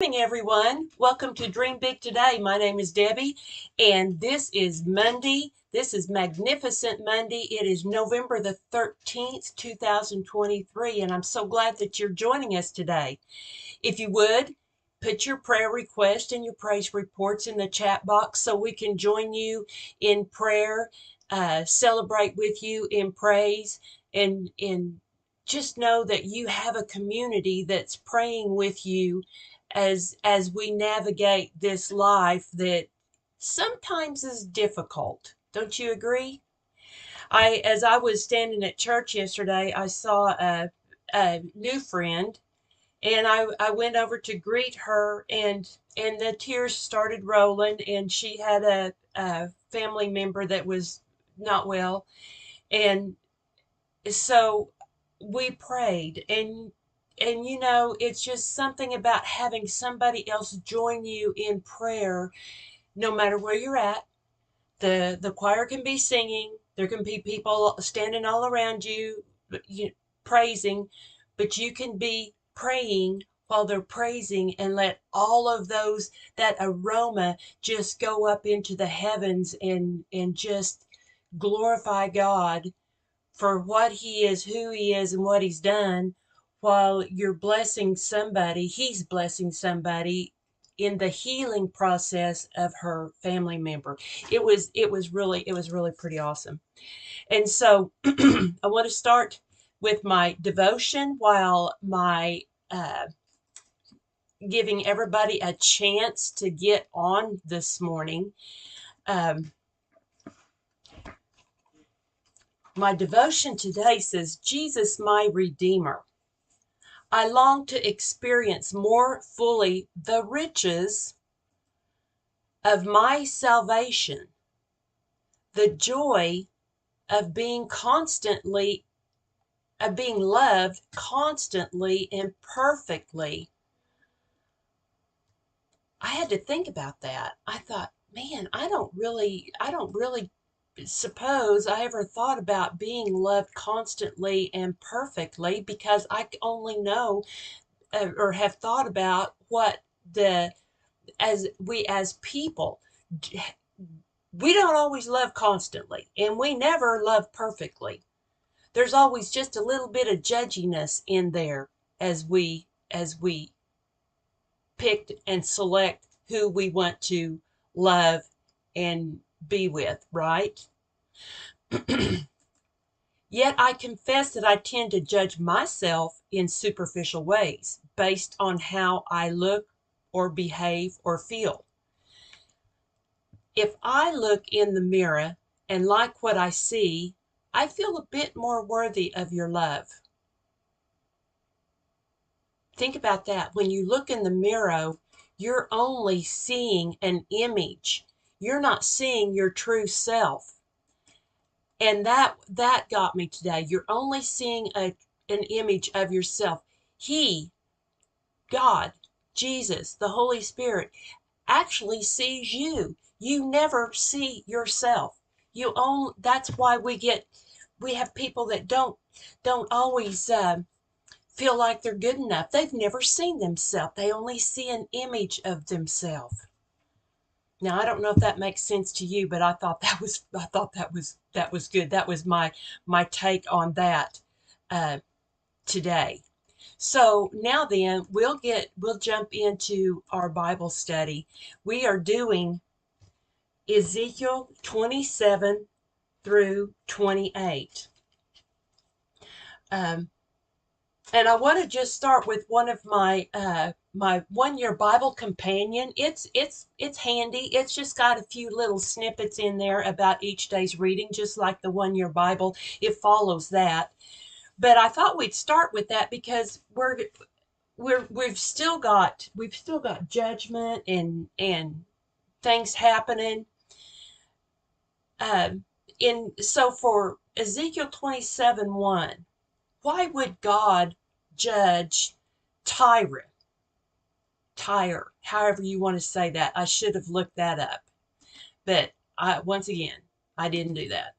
Morning, everyone. Welcome to Dream Big Today. My name is Debbie, and this is Monday. This is Magnificent Monday. It is November the 13th, 2023, and I'm so glad that you're joining us today. If you would, put your prayer request and your praise reports in the chat box so we can join you in prayer, celebrate with you in praise, and just know that you have a community that's praying with you as we navigate this life that sometimes is difficult. Don't you agree? As I was standing at church yesterday, I saw a new friend, and I went over to greet her, and the tears started rolling, and she had a family member that was not well, and so we prayed, and it's just something about having somebody else join you in prayer no matter where you're at. The choir can be singing, there can be people standing all around you, you praising, but you can be praying while they're praising, and let all of those, that aroma, just go up into the heavens and just glorify God for what he is, who he is, and what he's done, while you're blessing somebody, he's blessing somebody in the healing process of her family member. It was really pretty awesome. And so I want to start with my devotion while my giving everybody a chance to get on this morning. Um, my devotion today says, Jesus, my Redeemer. I long to experience more fully the riches of my salvation, the joy of being loved constantly and perfectly. I had to think about that. I thought, man, I don't really suppose I ever thought about being loved constantly and perfectly, because I only know or have thought about what the as people, we don't always love constantly, and we never love perfectly. There's always just a little bit of judginess in there as we pick and select who we want to love and be with, right? Yet I confess that I tend to judge myself in superficial ways based on how I look or behave or feel. If I look in the mirror and like what I see, I feel a bit more worthy of your love. Think about that. When you look in the mirror, you're only seeing an image. You're not seeing your true self. And that got me today. You're only seeing an image of yourself. He, God, Jesus, the Holy Spirit, actually sees you. You never see yourself. That's why we have people that don't always feel like they're good enough. They've never seen themselves. They only see an image of themselves. Now, I don't know if that makes sense to you, but I thought that was good. That was my take on that today. So now then, we'll jump into our Bible study. We are doing Ezekiel 27 through 28. Um, and I want to just start with one of my 1 year Bible companion. It's handy. It's just got a few little snippets in there about each day's reading, just like the 1 year Bible. It follows that. But I thought we'd start with that because we've still got judgment and things happening. Um, in so for Ezekiel 27:1, why would God judge Tyre? Tyre, however you want to say that. I should have looked that up, but once again, I didn't do that.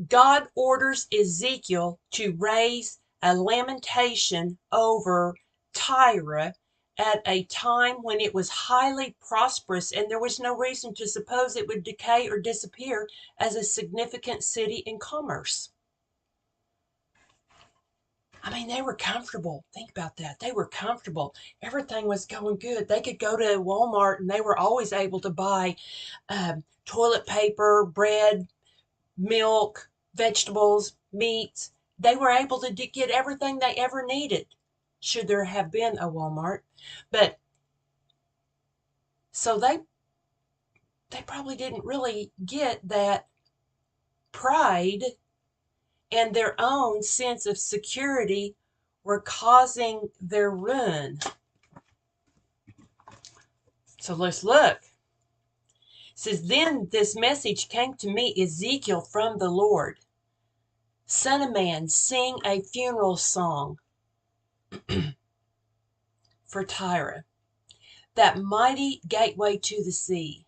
God orders Ezekiel to raise a lamentation over Tyre at a time when it was highly prosperous, and there was no reason to suppose it would decay or disappear as a significant city in commerce. I mean, they were comfortable. Think about that. They were comfortable. Everything was going good. They could go to Walmart and they were always able to buy toilet paper, bread, milk, vegetables, meats. They were able to get everything they ever needed, should there have been a Walmart. But so they probably didn't really get that pride and their own sense of security were causing their ruin. So let's look. It says, then this message came to me, Ezekiel, from the Lord. Son of man, sing a funeral song for Tyre, that mighty gateway to the sea,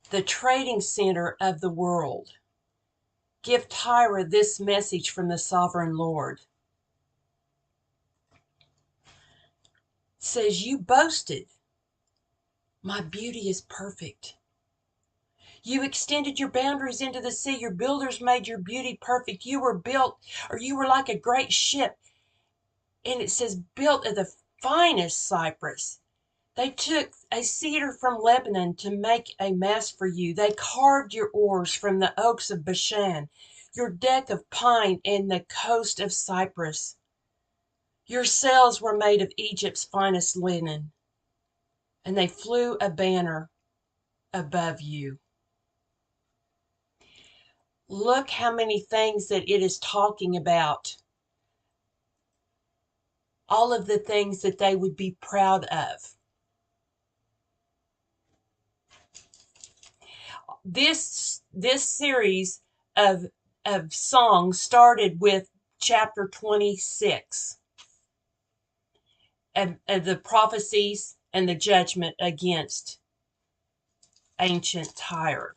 the trading center of the world. Give Tyre this message from the sovereign Lord. It says, you boasted, my beauty is perfect. You extended your boundaries into the sea. Your builders made your beauty perfect. You were built, or you were like a great ship. And it says, built of the finest cypress. They took a cedar from Lebanon to make a mast for you. They carved your oars from the oaks of Bashan, your deck of pine and the coast of Cyprus. Your sails were made of Egypt's finest linen, and they flew a banner above you. Look how many things that it is talking about. All of the things that they would be proud of. This series of songs started with chapter 26 and the prophecies and the judgment against ancient Tyre.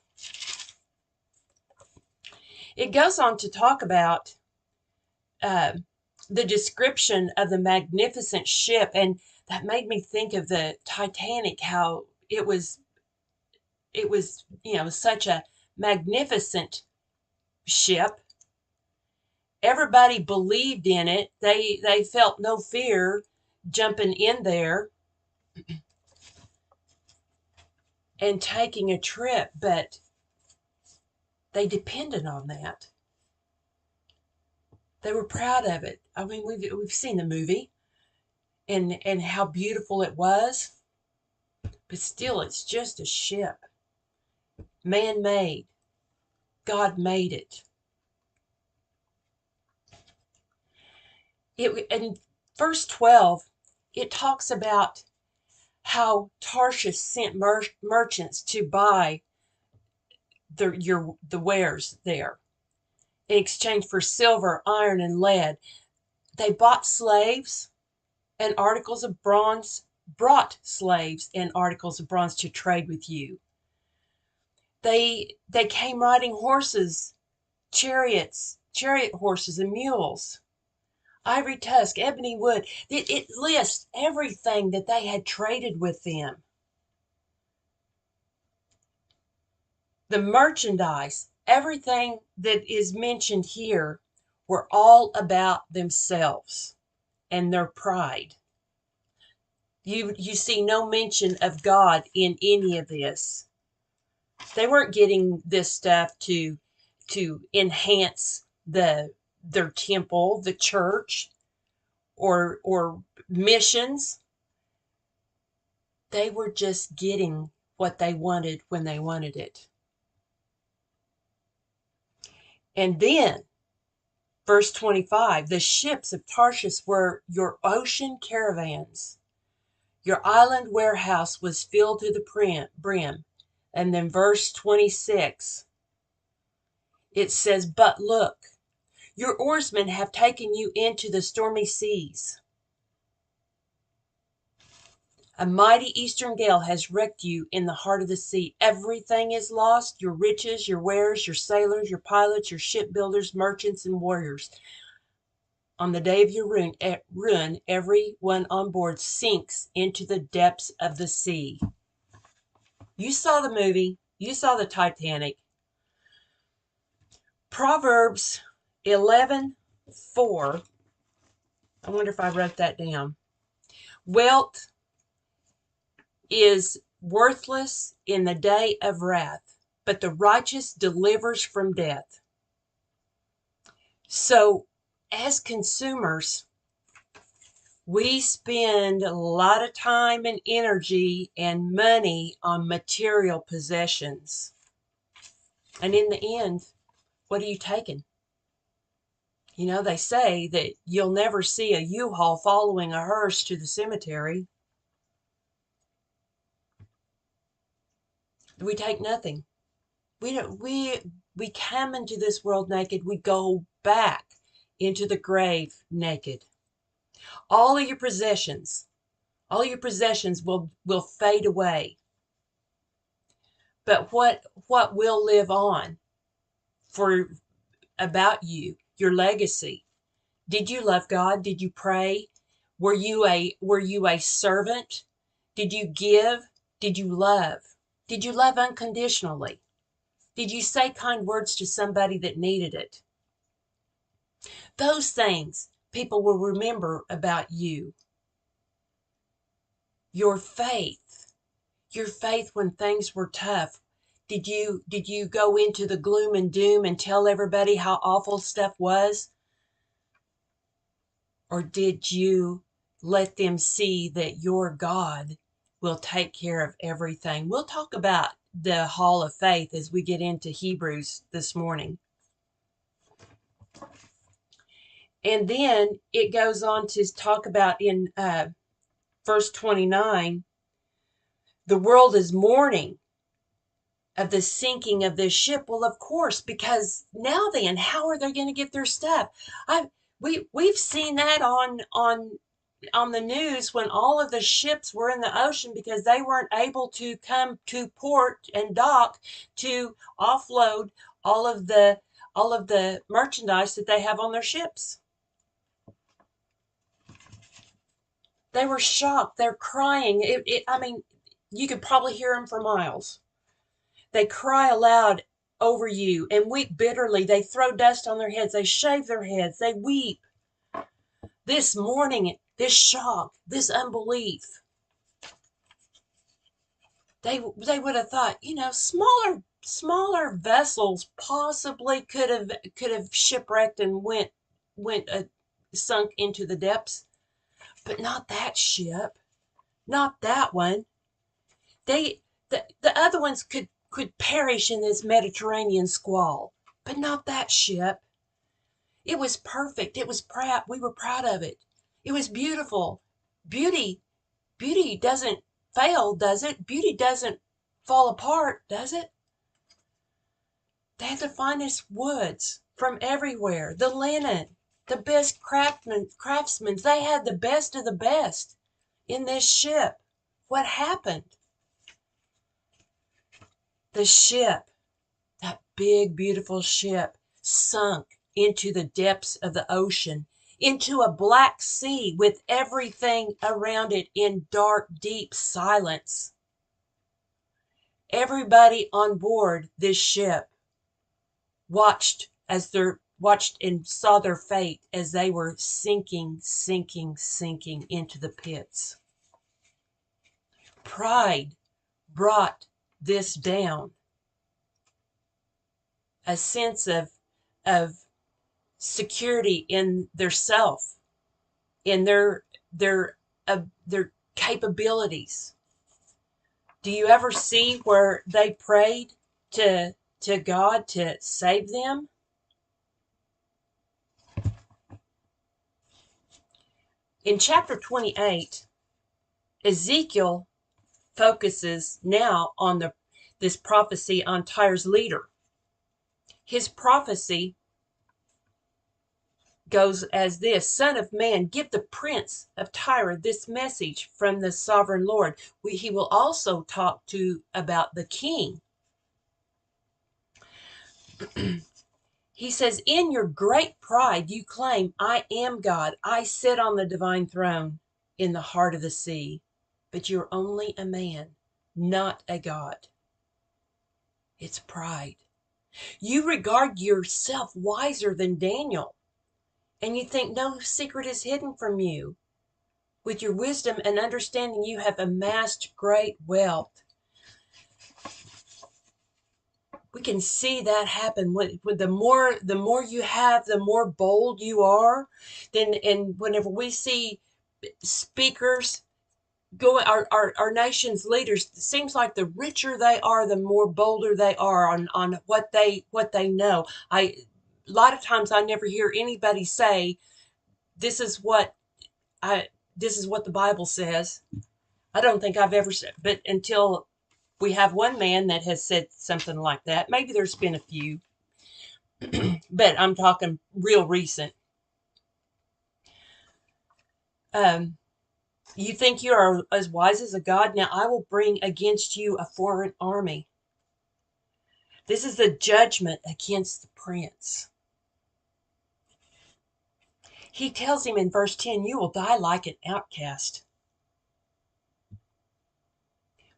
It goes on to talk about the description of the magnificent ship, and that made me think of the Titanic, how it was such a magnificent ship. Everybody believed in it. They felt no fear jumping in there and taking a trip, but they depended on that. They were proud of it. I mean, we've seen the movie and how beautiful it was, but still, it's just a ship, man-made. God made it. In verse 12, it talks about how Tarshish sent merchants to buy the wares there in exchange for silver, iron, and lead. They bought slaves and articles of bronze, brought slaves and articles of bronze to trade with you. They came riding horses, chariot horses, and mules, ivory tusk, ebony wood. It lists everything that they had traded with them. The merchandise, everything that is mentioned here, were all about themselves and their pride. You see no mention of God in any of this. They weren't getting this stuff to enhance their temple, the church, or missions. They were just getting what they wanted when they wanted it. And then, verse 25, the ships of Tarshish were your ocean caravans. Your island warehouse was filled to the brim. And then verse 26, it says, but look, your oarsmen have taken you into the stormy seas. A mighty eastern gale has wrecked you in the heart of the sea. Everything is lost, your riches, your wares, your sailors, your pilots, your shipbuilders, merchants, and warriors. On the day of your ruin, everyone on board sinks into the depths of the sea. You saw the movie. You saw the Titanic. Proverbs 11:4. I wonder if I wrote that down. Wealth is worthless in the day of wrath, but the righteous delivers from death. So, as consumers, we spend a lot of time and energy and money on material possessions. And in the end, what are you taking? You know, they say that you'll never see a U-Haul following a hearse to the cemetery. We take nothing. We come into this world naked. We go back into the grave naked. All of your possessions will fade away. But what will live on for about you, your legacy? Did you love God? Did you pray? Were you a servant? Did you give? Did you love? Did you love unconditionally? Did you say kind words to somebody that needed it? Those things people will remember about you. Your faith when things were tough. Did you go into the gloom and doom and tell everybody how awful stuff was? Or did you let them see that your God will take care of everything? We'll talk about the hall of faith as we get into Hebrews this morning. And then it goes on to talk about in verse 29, the world is mourning of the sinking of this ship. Well, of course, because now then, how are they going to get their stuff? We've seen that on the news when all of the ships were in the ocean because they weren't able to come to port and dock to offload all of the merchandise that they have on their ships. They were shocked. They're crying. I mean, you could probably hear them for miles. They cry aloud over you and weep bitterly. They throw dust on their heads. They shave their heads. They weep. This mourning, this shock, this unbelief. They would have thought, you know, smaller vessels possibly could have shipwrecked and went sunk into the depths, but not that ship, not that one. The other ones could perish in this Mediterranean squall, but not that ship. It was perfect. It was proud. We were proud of it. It was beautiful. Beauty doesn't fail, does it? Beauty doesn't fall apart, does it? They had the finest woods from everywhere. The linen, the best craftsmen. They had the best of the best in this ship. What happened? The ship, that big, beautiful ship, sunk into the depths of the ocean, into a black sea with everything around it in dark, deep silence. Everybody on board this ship watched and saw their fate as they were sinking into the pits. Pride brought this down. A sense of security in their self, in their capabilities. Do you ever see where they prayed to God to save them? In chapter 28, Ezekiel focuses now on this prophecy on Tyre's leader. His prophecy goes as this: Son of man, give the prince of Tyre this message from the sovereign Lord. He will also talk about the king. He says, in your great pride, you claim, I am God. I sit on the divine throne in the heart of the sea. But you're only a man, not a God. It's pride. You regard yourself wiser than Daniel, and you think no secret is hidden from you. With your wisdom and understanding, you have amassed great wealth. We can see that happen with the more you have, the more bold you are. Then, and whenever we see speakers going, our nation's leaders, it seems like the richer they are, the more bolder they are on what they know. A lot of times I never hear anybody say, this is what the Bible says. I don't think I've ever said, but until we have one man that has said something like that. Maybe there's been a few, but I'm talking real recent. You think you are as wise as a god? Now I will bring against you a foreign army. This is the judgment against the prince. He tells him in verse 10, you will die like an outcast.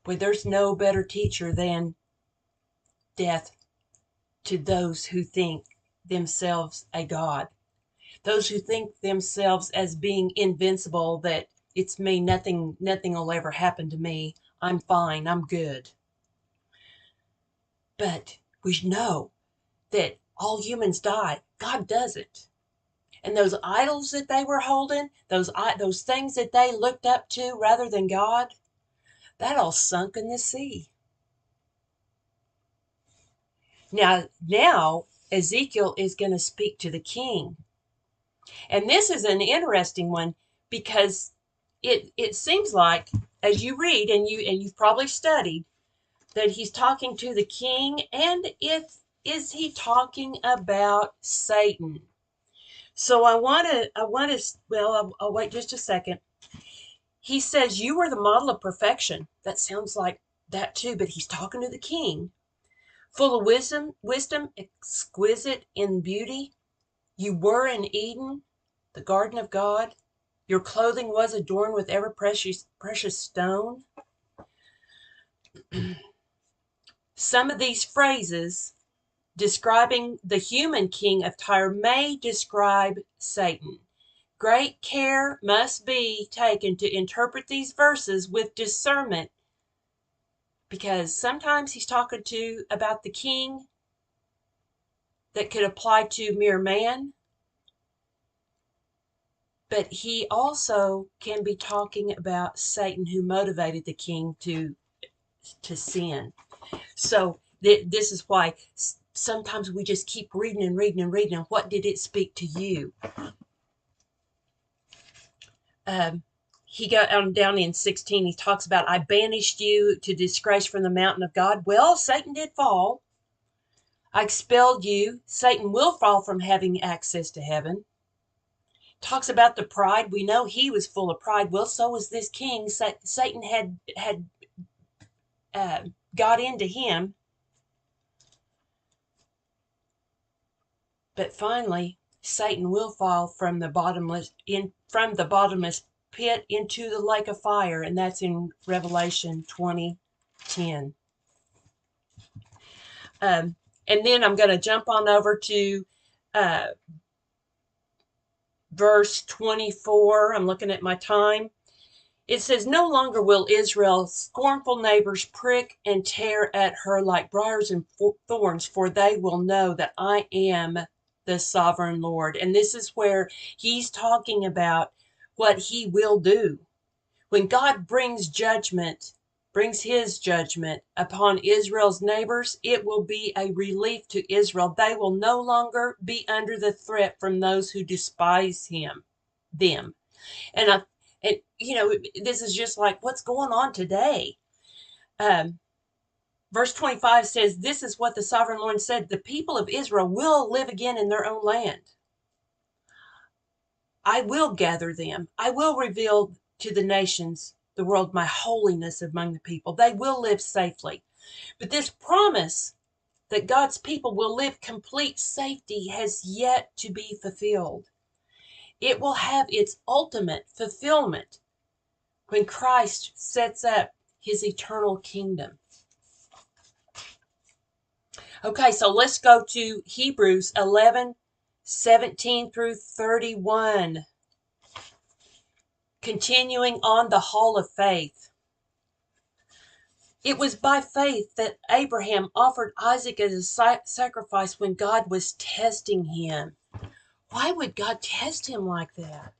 But there's no better teacher than death to those who think themselves a god. Those who think themselves as being invincible, that it's me, nothing will ever happen to me. I'm fine, I'm good. But we know that all humans die. God doesn't. And those idols that they were holding, those things that they looked up to rather than God, that all sunk in the sea. Now Ezekiel is going to speak to the king. And this is an interesting one because it seems like, as you read and you've probably studied, that he's talking to the king, and is he talking about Satan? So I'll wait just a second. He says, you were the model of perfection. That sounds like that too, but he's talking to the king. Full of wisdom, exquisite in beauty. You were in Eden, the garden of God. Your clothing was adorned with ever precious stone. Some of these phrases describing the human king of Tyre may describe Satan. Great care must be taken to interpret these verses with discernment, because sometimes he's talking about the king that could apply to mere man, but he also can be talking about Satan, who motivated the king to sin. So this is why sometimes we just keep reading and reading and reading. And what did it speak to you? He got on down in 16. He talks about, I banished you to disgrace from the mountain of God. Well, Satan did fall. I expelled you. Satan will fall from having access to heaven. Talks about the pride. We know he was full of pride. Well, so was this king. Satan had got into him. But finally, Satan will fall from the bottomless pit into the lake of fire, and that's in Revelation 20:10. And then I'm going to jump on over to verse 24. I'm looking at my time. It says, no longer will Israel's scornful neighbors prick and tear at her like briars and thorns, for they will know that I am the sovereign Lord. And this is where he's talking about what he will do. When God brings his judgment upon Israel's neighbors, it will be a relief to Israel. They will no longer be under the threat from those who despise them. And this is just like what's going on today. Verse 25 says, this is what the sovereign Lord said, the people of Israel will live again in their own land. I will gather them. I will reveal to the nations, the world, my holiness among the people. They will live safely. But this promise that God's people will live complete safety has yet to be fulfilled. It will have its ultimate fulfillment when Christ sets up his eternal kingdom. Okay, so let's go to Hebrews 11:17 through 31. Continuing on the hall of faith. It was by faith that Abraham offered Isaac as a sacrifice when God was testing him. Why would God test him like that?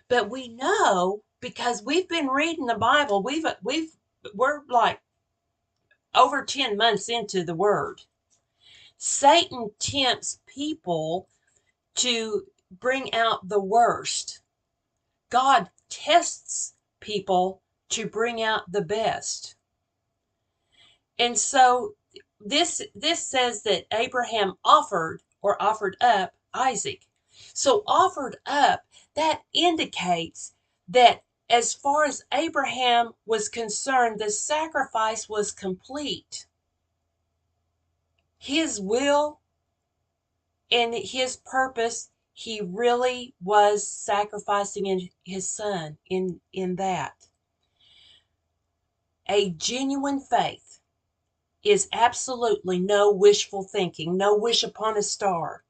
But we know, because we've been reading the Bible, we're like over 10 months into the Word. Satan tempts people to bring out the worst. God tests people to bring out the best. And so this says that Abraham offered up Isaac. So offered up, that indicates that as far as Abraham was concerned, the sacrifice was complete. His will and his purpose, he really was sacrificing his son in that. A genuine faith is absolutely no wishful thinking, no wish upon a star.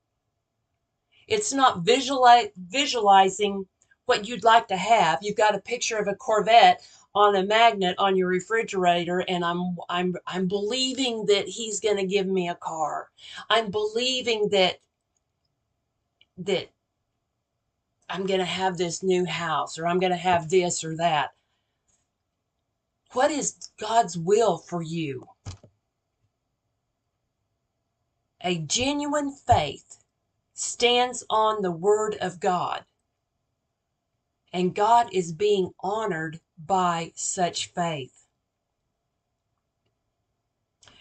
It's not visualizing what you'd like to have. You've got a picture of a Corvette on a magnet on your refrigerator, and I'm believing that he's going to give me a car. I'm believing that I'm going to have this new house, or I'm going to have this or that. What is God's will for you? A genuine faith stands on the Word of God, and God is being honored by such faith.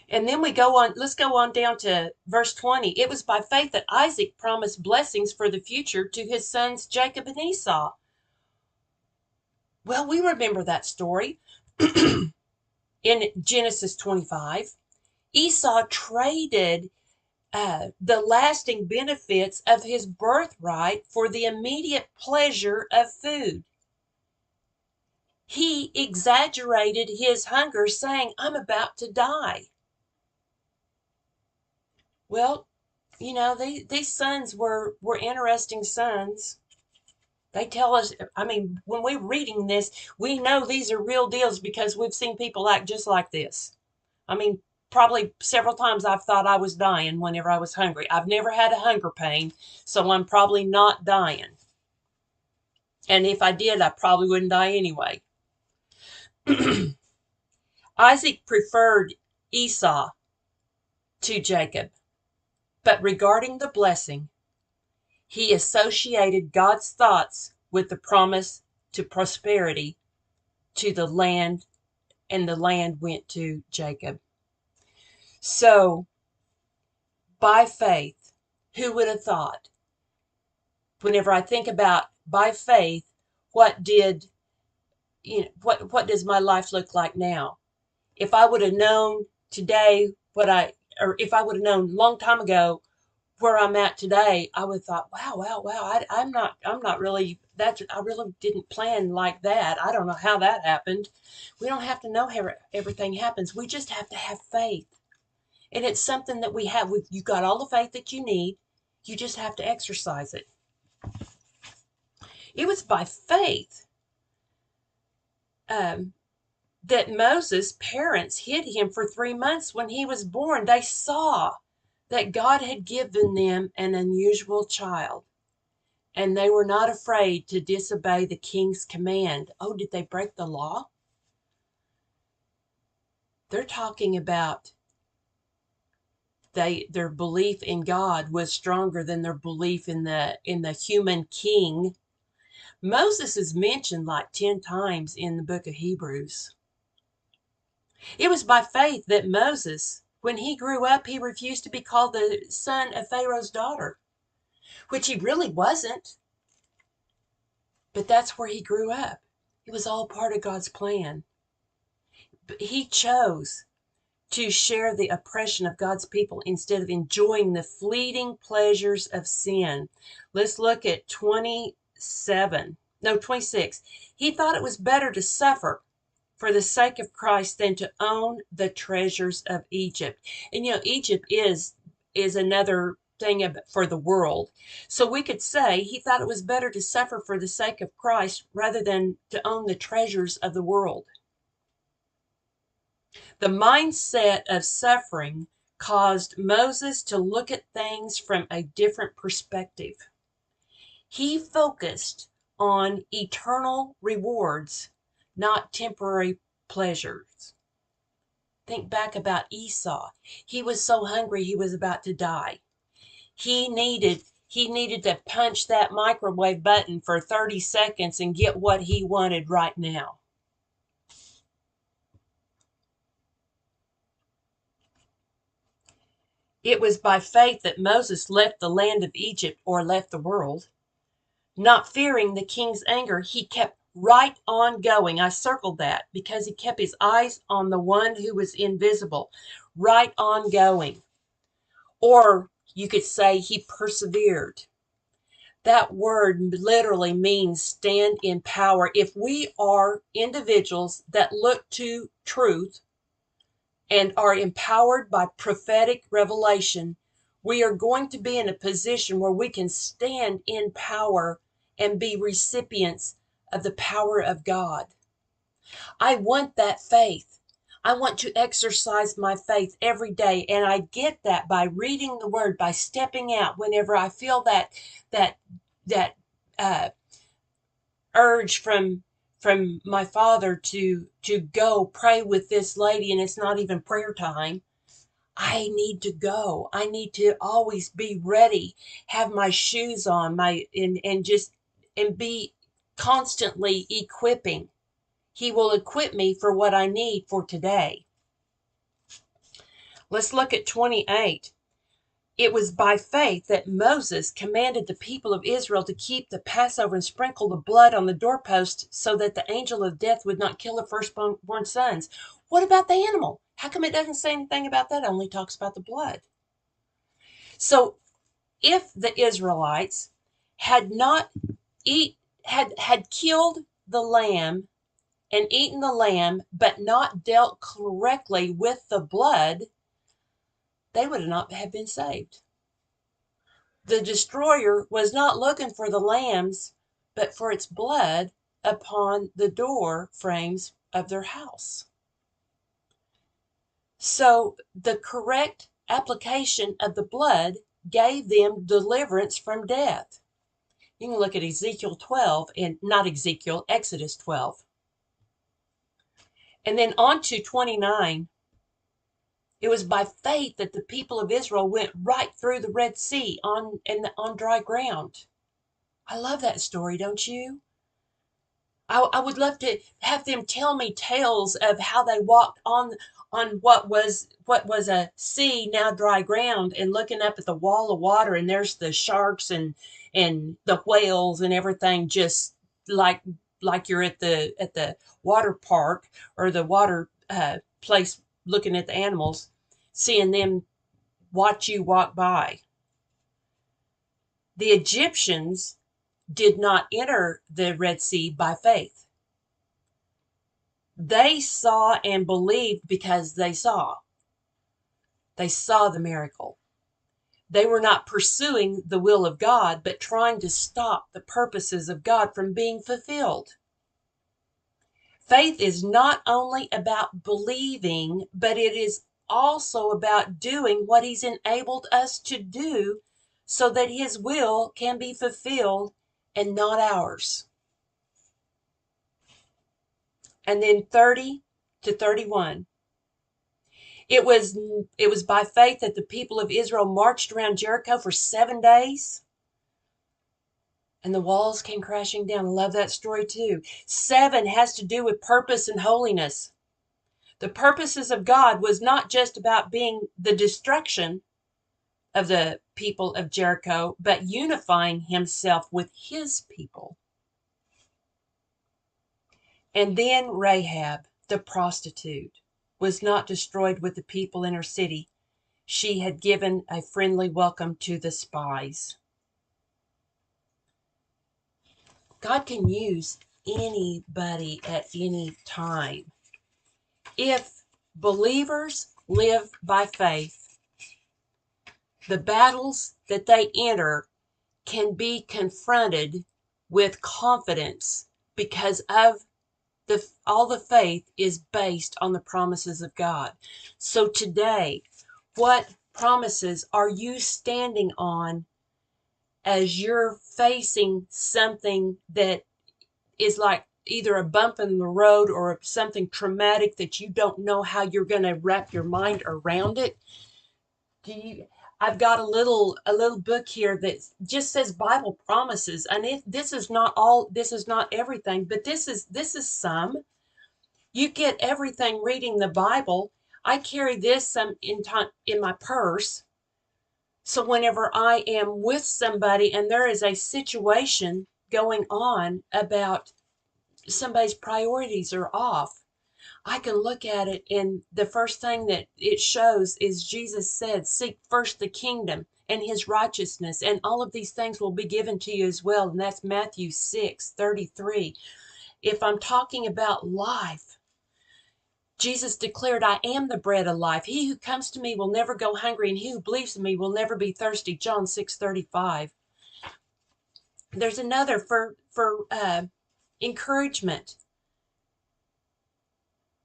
And then let's go on down to verse 20. It was by faith that Isaac promised blessings for the future to his sons Jacob and Esau. Well, we remember that story in Genesis 25. Esau traded the lasting benefits of his birthright for the immediate pleasure of food. He exaggerated his hunger, saying, I'm about to die. Well, you know, these sons were interesting sons. They tell us, I mean, when we're reading this, we know these are real deals because we've seen people act just like this. I mean, probably several times I've thought I was dying whenever I was hungry. I've never had a hunger pain, so I'm probably not dying. And if I did, I probably wouldn't die anyway. Isaac preferred Esau to Jacob. But regarding the blessing, he associated God's thoughts with the promise to prosperity to the land, and the land went to Jacob. So, by faith, who would have thought? Whenever I think about by faith, what does my life look like now? If I would have known today or if I would have known a long time ago where I'm at today, I would have thought, wow. I'm not really, I really didn't plan like that. I don't know how that happened. We don't have to know how everything happens. We just have to have faith. And it's something that we have. You've got all the faith that you need. You just have to exercise it. It was by faith that Moses' parents hid him for 3 months when he was born. They saw that God had given them an unusual child, and they were not afraid to disobey the king's command. Oh, did they break the law? They're talking about their belief in God was stronger than their belief in the human king. Moses is mentioned like 10 times in the book of Hebrews. It was by faith that Moses, when he grew up, he refused to be called the son of Pharaoh's daughter, which he really wasn't. But that's where he grew up. It was all part of God's plan. But he chose to share the oppression of God's people instead of enjoying the fleeting pleasures of sin. Let's look at 26. He thought it was better to suffer for the sake of Christ than to own the treasures of Egypt. And Egypt is another thing for the world. So we could say he thought it was better to suffer for the sake of Christ rather than to own the treasures of the world. The mindset of suffering caused Moses to look at things from a different perspective. He focused on eternal rewards, not temporary pleasures. Think back about Esau. He was so hungry he was about to die. He needed to punch that microwave button for 30 seconds and get what he wanted right now. It was by faith that Moses left the land of Egypt, or left the world. Not fearing the king's anger, he kept right on going. I circled that because he kept his eyes on the one who was invisible. Right on going. Or you could say he persevered. That word literally means stand in power. If we are individuals that look to truth and are empowered by prophetic revelation, we are going to be in a position where we can stand in power and be recipients of the power of God. I want that faith. I want to exercise my faith every day, and I get that by reading the word, by stepping out whenever I feel that urge from my father to go pray with this lady, and it's not even prayer time. I need to go. I need to always be ready, have my shoes on, and be constantly equipping. He will equip me for what I need for today. Let's look at 28. It was by faith that Moses commanded the people of Israel to keep the Passover and sprinkle the blood on the doorpost so that the angel of death would not kill the firstborn sons. What about the animal? How come it doesn't say anything about that? It only talks about the blood. So if the Israelites had not had killed the lamb and eaten the lamb, but not dealt correctly with the blood, they would not have been saved. The destroyer was not looking for the lambs, but for its blood upon the door frames of their house. So the correct application of the blood gave them deliverance from death. You can look at Ezekiel 12, and not Ezekiel, Exodus 12. And then on to 29. It was by faith that the people of Israel went right through the Red Sea on dry ground. I love that story, don't you? I would love to have them tell me tales of how they walked on what was a sea, now dry ground, and looking up at the wall of water, and there's the sharks and the whales and everything, just like you're at the water park or the water place, looking at the animals, seeing them watch you walk by. The Egyptians did not enter the Red Sea by faith. They saw and believed because they saw. They saw the miracle. They were not pursuing the will of God, but trying to stop the purposes of God from being fulfilled. Faith is not only about believing, but it is also about doing what He's enabled us to do so that His will can be fulfilled and not ours. And then 30 to 31. It was by faith that the people of Israel marched around Jericho for 7 days, and the walls came crashing down. I love that story too. 7 has to do with purpose and holiness. The purposes of God was not just about being the destruction of the people of Jericho, but unifying Himself with His people. And then Rahab, the prostitute. was not destroyed with the people in her city. She had given a friendly welcome to the spies. God can use anybody at any time. If believers live by faith, the battles that they enter can be confronted with confidence because of all the faith is based on the promises of God. So today, what promises are you standing on as you're facing something that is like either a bump in the road or something traumatic that you don't know how you're going to wrap your mind around it? I've got a little book here that just says Bible promises, and this is not all, this is not everything, but this is some. You get everything reading the Bible. I carry this some in my purse. So whenever I am with somebody and there is a situation going on about somebody's priorities are off, I can look at it, and the first thing that it shows is Jesus said, seek first the kingdom and his righteousness, and all of these things will be given to you as well. And that's Matthew 6:33. If I'm talking about life, Jesus declared, I am the bread of life. He who comes to me will never go hungry, and he who believes in me will never be thirsty. John 6:35. There's another for encouragement.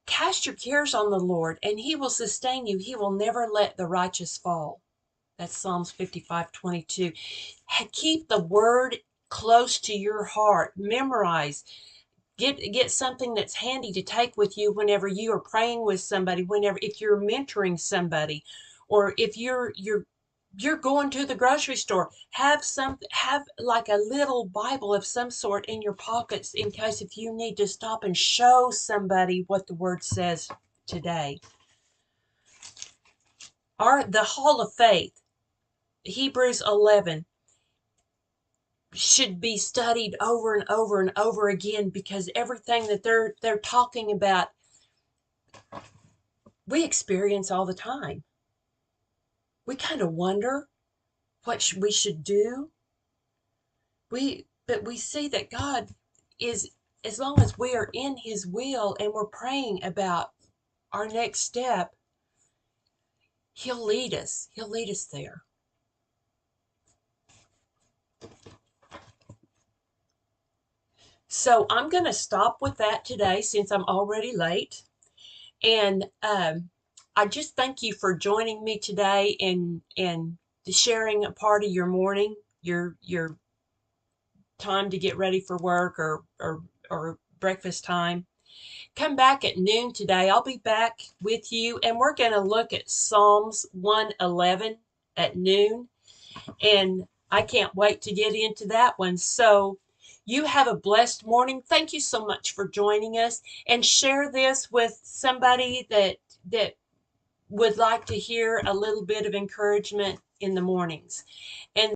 Cast your cares on the Lord, and he will sustain you. He will never let the righteous fall. That's Psalms 55:22. Keep the word close to your heart. Memorize. Get something that's handy to take with you whenever you are praying with somebody, whenever if you're mentoring somebody, or if you're going to the grocery store. Have like a little Bible of some sort in your pockets in case if you need to stop and show somebody what the word says today. The Hall of Faith, Hebrews 11, should be studied over and over and over again, because everything that they're talking about we experience all the time. We kind of wonder what we should do. But we see that God is, as long as we are in his will and we're praying about our next step, he'll lead us. He'll lead us there. So I'm going to stop with that today since I'm already late. And I just thank you for joining me today and sharing a part of your morning, your time to get ready for work or breakfast time. Come back at noon today. I'll be back with you, and we're going to look at Psalms 111 at noon. And I can't wait to get into that one. So you have a blessed morning. Thank you so much for joining us, and share this with somebody that would like to hear a little bit of encouragement in the mornings. And